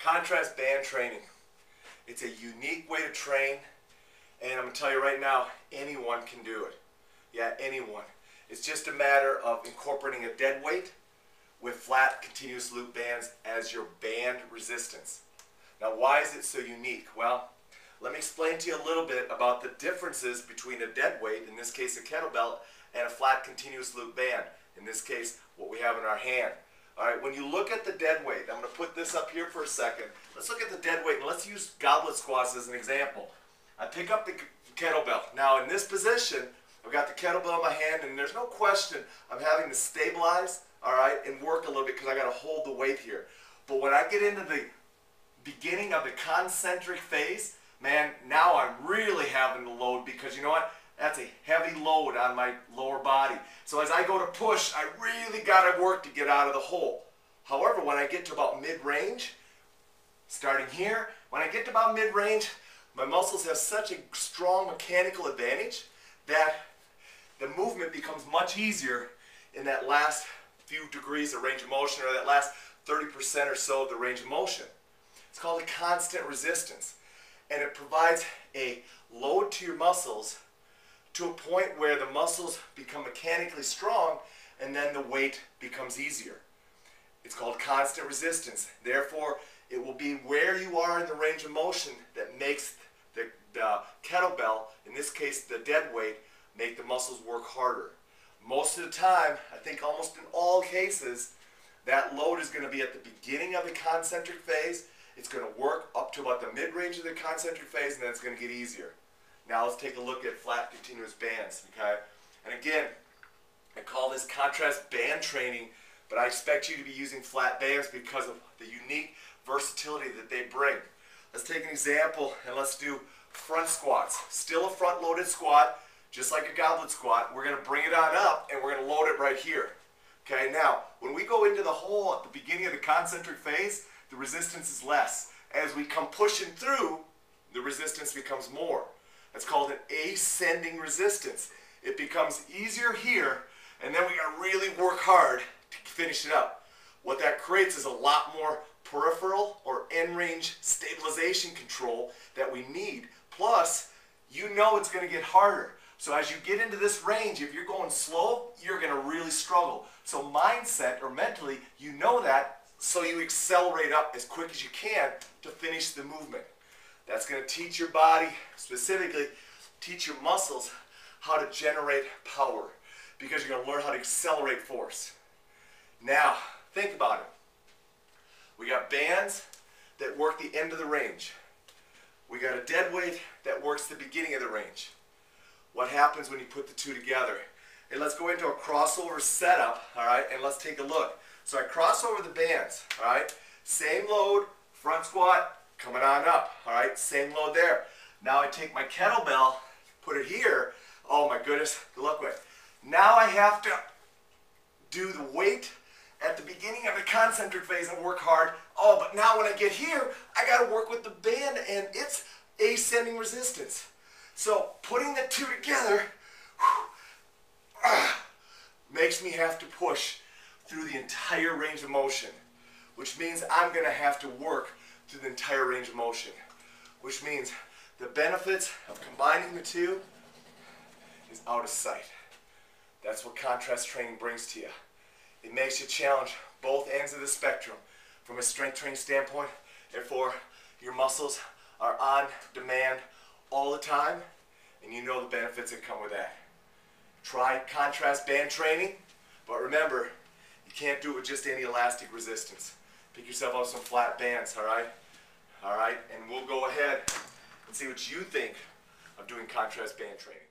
Contrast band training. It's a unique way to train, and I'm going to tell you right now, anyone can do it. Yeah, anyone. It's just a matter of incorporating a dead weight with flat continuous loop bands as your band resistance. Now, why is it so unique? Well, let me explain to you a little bit about the differences between a dead weight, in this case a kettlebell, and a flat continuous loop band, in this case what we have in our hand. Alright, when you look at the dead weight, I'm going to put this up here for a second. Let's look at the dead weight and let's use goblet squats as an example. I pick up the kettlebell. Now in this position, I've got the kettlebell in my hand and there's no question I'm having to stabilize, alright, and work a little bit because I got to hold the weight here. But when I get into the beginning of the concentric phase, man, now I'm really having to load because you know what? That's a heavy load on my lower body. So as I go to push, I really got to work to get out of the hole. However, when I get to about mid-range, starting here, when I get to about mid-range, my muscles have such a strong mechanical advantage that the movement becomes much easier in that last few degrees of range of motion, or that last 30% or so of the range of motion. It's called a constant resistance, and it provides a load to your muscles to a point where the muscles become mechanically strong and then the weight becomes easier. It's called constant resistance. Therefore, it will be where you are in the range of motion that makes the kettlebell, in this case the dead weight, make the muscles work harder. Most of the time, I think almost in all cases, that load is going to be at the beginning of the concentric phase. It's going to work up to about the mid-range of the concentric phase, and then it's going to get easier. Now let's take a look at flat continuous bands, okay? And again, I call this contrast band training, but I expect you to be using flat bands because of the unique versatility that they bring. Let's take an example and let's do front squats. Still a front-loaded squat, just like a goblet squat. We're going to bring it on up and we're going to load it right here. Okay, now, when we go into the hole at the beginning of the concentric phase, the resistance is less. As we come pushing through, the resistance becomes more. That's called an ascending resistance. It becomes easier here, and then we got to really work hard to finish it up. What that creates is a lot more peripheral or end-range stabilization control that we need. Plus, you know it's going to get harder. So as you get into this range, if you're going slow, you're going to really struggle. So mindset or mentally, you know that, so you accelerate up as quick as you can to finish the movement. That's going to teach your body, specifically teach your muscles, how to generate power, because you're going to learn how to accelerate force. Now, think about it. We got bands that work the end of the range. We got a dead weight that works the beginning of the range. What happens when you put the two together? And let's go into a crossover setup, all right, and let's take a look. So I cross over the bands, all right, same load, front squat, coming on up, all right, same load there. Now I take my kettlebell, put it here. Oh my goodness, look what. Now I have to do the weight at the beginning of the concentric phase and work hard. Oh, but now when I get here, I got to work with the band and its ascending resistance. So putting the two together makes me have to push through the entire range of motion, which means I'm going to have to work through the entire range of motion, which means the benefits of combining the two is out of sight. That's what contrast training brings to you. It makes you challenge both ends of the spectrum from a strength training standpoint. Therefore, your muscles are on demand all the time, and you know the benefits that come with that. Try contrast band training, but remember, you can't do it with just any elastic resistance. Pick yourself up some flat bands, all right? All right, and we'll go ahead and see what you think of doing contrast band training.